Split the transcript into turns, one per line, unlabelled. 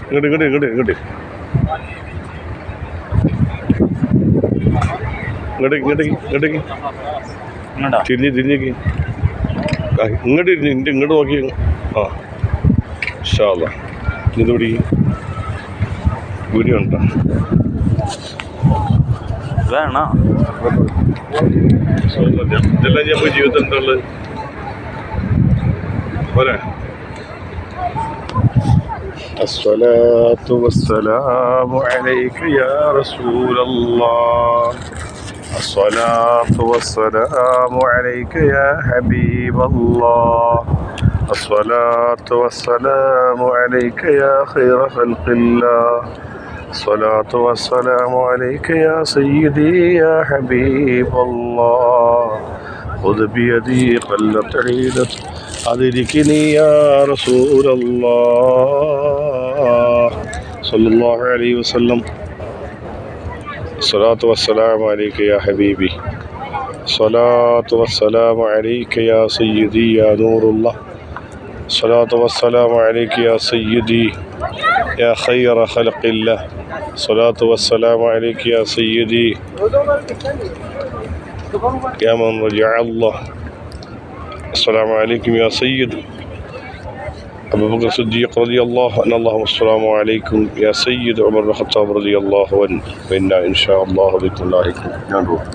ഇങ്ങോട്ട് ഇങ്ങോട്ട് ഇങ്ങോട്ട് ഇങ്ങോട്ട് ഇങ്ങോട്ട് ഇങ്ങോട്ടേക്ക് തിരിഞ്ഞേക്ക് ഇങ്ങോട്ട് ഇരിഞ്ഞ് ഇങ്ങോട്ട് നോക്കി. ആ ഇൻഷാ അല്ലാഹ്. ഇതുകൂടി വീഡിയോ ഉണ്ടോ
വേണോ?
ഇതെല്ലാം ഞാൻ പോയി ജീവിതത്തിൽ എന്താ ഉള്ളത് പോരെ. الصلاة والسلام عليك يا رسول الله. الصلاة والسلام عليك يا حبيب الله. الصلاة والسلام عليك يا خير خلق الله. الصلاة والسلام عليك يا سيدي يا حبيب الله. خذ بيدي قلت عيدت أدركني يا رسول الله صلى الله عليه وسلم. الصلاة والسلام عليك يا حبيبي. الصلاة والسلام عليك يا سيدي يا نور الله. الصلاة والسلام عليك يا سيدي يا خير خلق الله. الصلاة والسلام عليك يا سيدي يا من رجع الله. السلام عليكم يا سيد أبو بكر الصديق رضي الله عنه. اللهم السلام عليكم يا سيد عمر بن الخطاب رضي الله عنه. وإنا إن شاء الله بكم لاحقون. ഞാൻ പോകും.